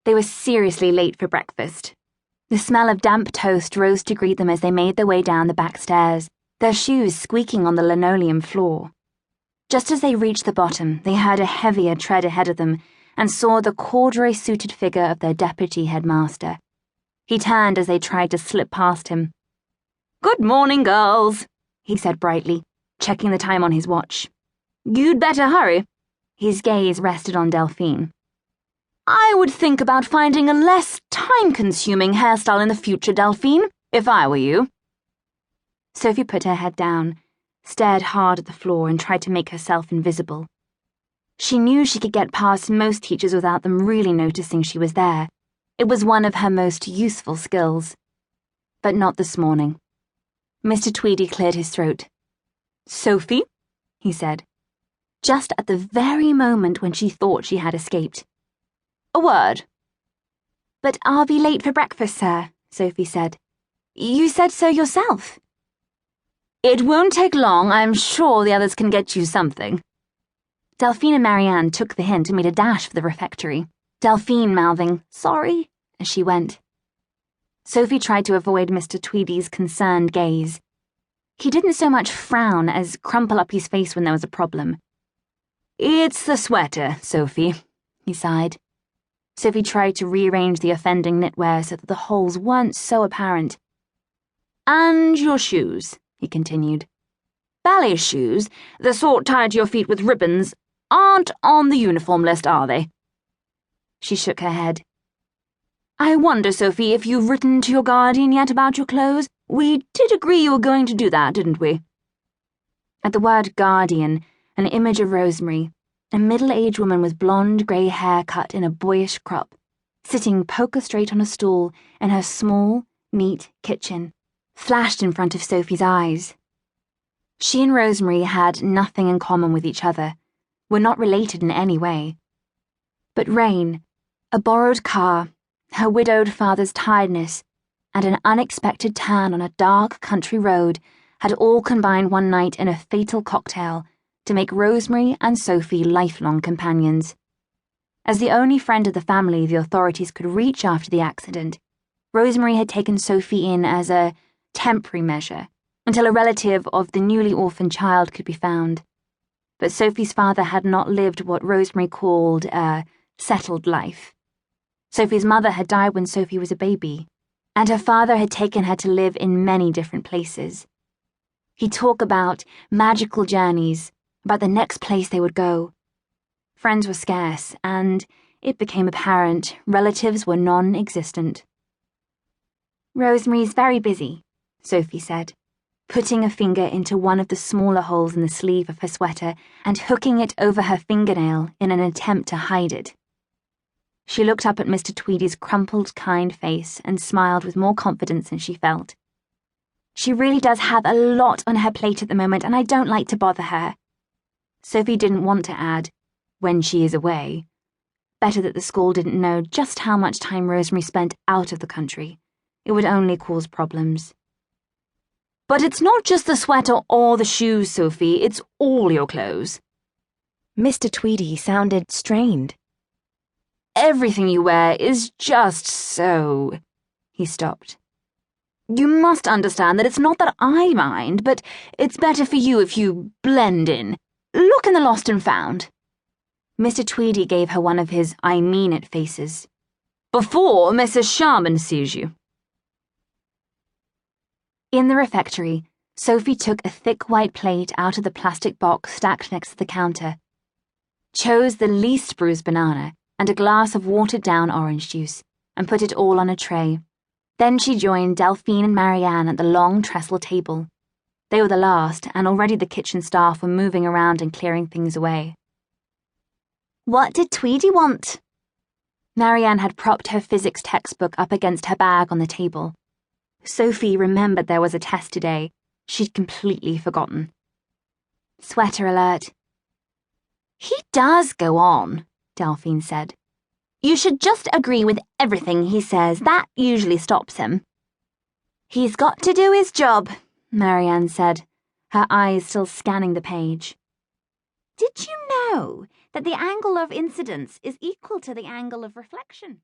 They were seriously late for breakfast. The smell of damp toast rose to greet them as they made their way down the back stairs, their shoes squeaking on the linoleum floor. Just as they reached the bottom, they heard a heavier tread ahead of them and saw the corduroy-suited figure of their deputy headmaster. He turned as they tried to slip past him. "Good morning, girls," he said brightly, checking the time on his watch. "You'd better hurry." His gaze rested on Delphine. "I would think about finding a less time-consuming hairstyle in the future, Delphine, if I were you." Sophie put her head down, stared hard at the floor, and tried to make herself invisible. She knew she could get past most teachers without them really noticing she was there. It was one of her most useful skills. But not this morning. Mr. Tweedy cleared his throat. "Sophie?" he said, just at the very moment when she thought she had escaped. "A word." "But I'll be late for breakfast, sir," Sophie said. "You said so yourself." "It won't take long. I'm sure the others can get you something." Delphine and Marianne took the hint and made a dash for the refectory, Delphine mouthing, "Sorry," as she went. Sophie tried to avoid Mr. Tweedy's concerned gaze. He didn't so much frown as crumple up his face when there was a problem. "It's the sweater, Sophie," he sighed. Sophie tried to rearrange the offending knitwear so that the holes weren't so apparent. "And your shoes," he continued. "Ballet shoes, the sort tied to your feet with ribbons, aren't on the uniform list, are they?" She shook her head. "I wonder, Sophie, if you've written to your guardian yet about your clothes? We did agree you were going to do that, didn't we?" At the word guardian, an image of Rosemary, a middle-aged woman with blonde grey hair cut in a boyish crop, sitting poker straight on a stool in her small, neat kitchen, flashed in front of Sophie's eyes. She and Rosemary had nothing in common with each other, were not related in any way. But rain, a borrowed car, her widowed father's tiredness, and an unexpected turn on a dark country road had all combined one night in a fatal cocktail to make Rosemary and Sophie lifelong companions. As the only friend of the family the authorities could reach after the accident, Rosemary had taken Sophie in as a temporary measure until a relative of the newly orphaned child could be found. But Sophie's father had not lived what Rosemary called a settled life. Sophie's mother had died when Sophie was a baby, and her father had taken her to live in many different places. He'd talk about magical journeys, about the next place they would go. Friends were scarce, and, it became apparent, relatives were non-existent. "Rosemary's very busy," Sophie said, putting a finger into one of the smaller holes in the sleeve of her sweater and hooking it over her fingernail in an attempt to hide it. She looked up at Mr. Tweedy's crumpled, kind face and smiled with more confidence than she felt. "She really does have a lot on her plate at the moment, and I don't like to bother her." Sophie didn't want to add, "when she is away." Better that the school didn't know just how much time Rosemary spent out of the country. It would only cause problems. "But it's not just the sweater or the shoes, Sophie, it's all your clothes." Mr. Tweedy sounded strained. "Everything you wear is just so—" He stopped. "You must understand that it's not that I mind, but it's better for you if you blend in. Look in the lost and found." Mr. Tweedy gave her one of his "I mean it" faces. "Before Mrs. Sharman sees you." In the refectory, Sophie took a thick white plate out of the plastic box stacked next to the counter, chose the least bruised banana and a glass of watered-down orange juice, and put it all on a tray. Then she joined Delphine and Marianne at the long trestle table. They were the last, and already the kitchen staff were moving around and clearing things away. "What did Tweedy want?" Marianne had propped her physics textbook up against her bag on the table. Sophie remembered there was a test today. She'd completely forgotten. Sweater alert. "He does go on," Delphine said. "You should just agree with everything he says. That usually stops him." "He's got to do his job," Marianne said, her eyes still scanning the page. "Did you know that the angle of incidence is equal to the angle of reflection?"